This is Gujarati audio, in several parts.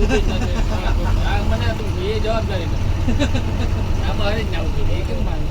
મને એ જવાબદારી નથી આમાં હરી જ આવું એ કેમ માને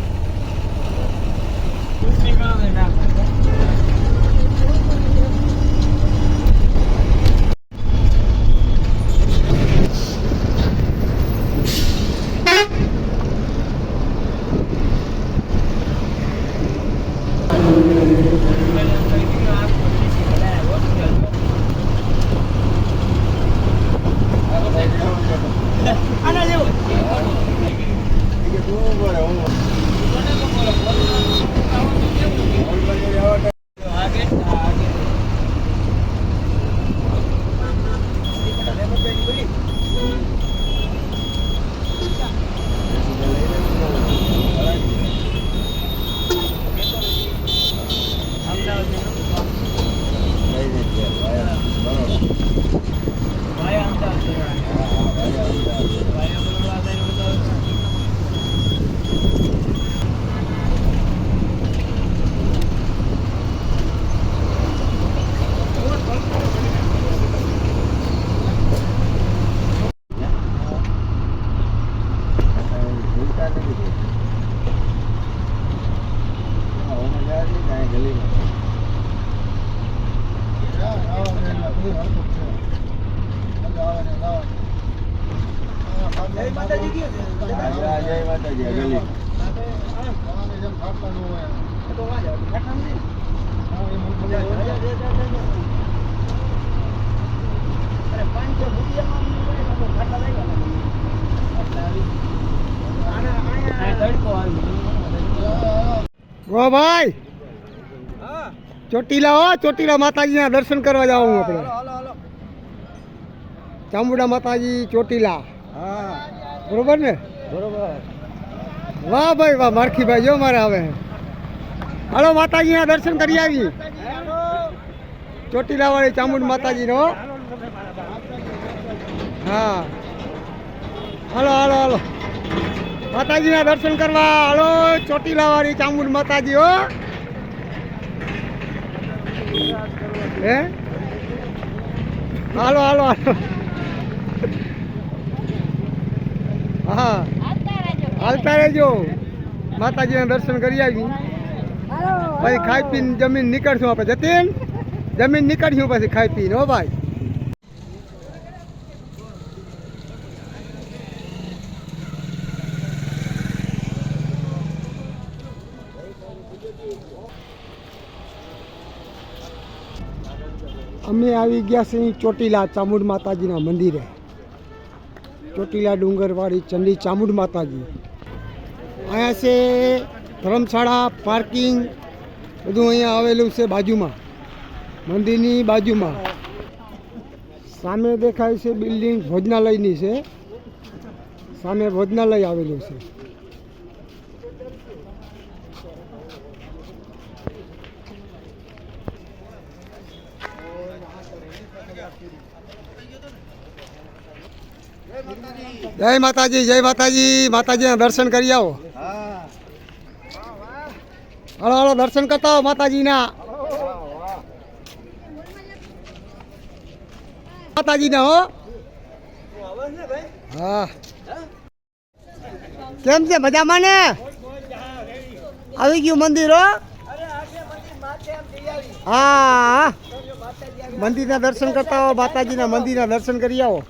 વાહ ભાઈ ચોટીલા હો ચોટીલા માતાજીના દર્શન કરવા જાવ હું આપણે ચામુંડા માતાજી ચોટીલા બરોબર ને વાહ ભાઈ વાહ મારખી ભાઈ જો મારે આવે હાલો માતાજીના દર્શન કરી આવી ચોટીલા વાળી ચામુંડ માતાજીનો હા હાલો હાલો હાલો માતાજીના દર્શન કરવા હાલો ચોટીલા વાળી ચામુંડ માતાજી હો હે હાલો હાલો હાલો હા હાલતા રહેજો માતાજીના દર્શન કરી આવી પછી ખાઈ પીને જમીન નીકળશું આપણે જતીન જમીન નીકળશું પછી ખાઈ પીને હો ભાઈ અમે આવી ગયા છીએ ચોટીલા ચામુંડ માતાજીના મંદિરે ચોટીલા ડુંગરવાળી ચંડી ચામુંડ માતાજી અહીંયા છે ધર્મશાળા પાર્કિંગ બધું અહીંયા આવેલું છે બાજુમાં મંદિરની બાજુમાં સામે દેખાય છે બિલ્ડિંગ ભોજનાલયની છે સામે ભોજનાલય આવેલું છે જય માતાજી માતાજીના દર્શન કરી આવો હાલો હાલો દર્શન કરતા હો માતાજીના હો હા કેમ છે મજામાં ને આવી ગયું મંદિર હો હા મંદિરના દર્શન કરતા હો માતાજીના મંદિરના દર્શન કરી આવો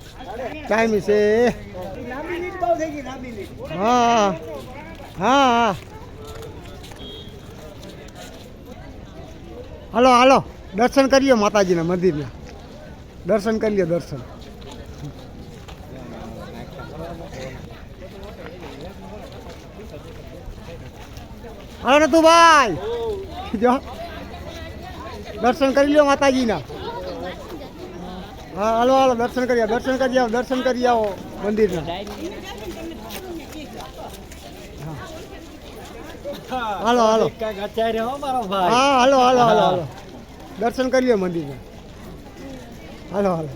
ટાઈમ છે હા હા હાલો હાલો દર્શન કરીએ માતાજીના મંદિરના દર્શન કરીએ દર્શન હાલો નતું ભાઈ જો દર્શન કરી લો માતાજીના હા હાલો હાલો દર્શન કરી આવો મંદિરના હાલો હાલો હા હાલો હાલો હાલો હાલો દર્શન કરી લો મંદિરના હાલો હાલો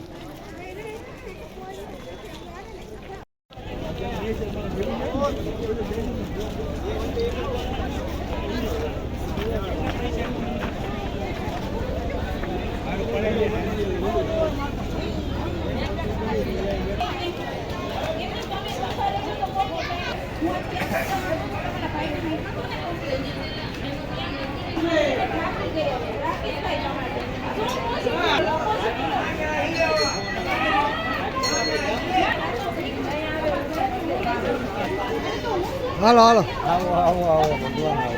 હાલો હાલો આવો આવો આવો ભગવાન આવો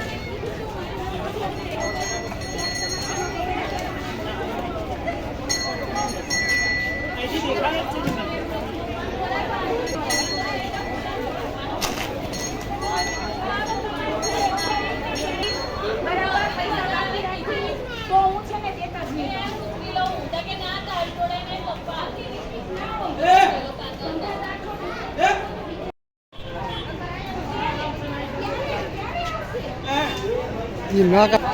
બરાબર પૈસા બાકી રાખી તો હું છે ને દેતા જ નહીં કિલો હું તો કે ના તાર જોડે નહીં પપ્પા એ ના કા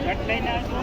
કટ લઈને આવજો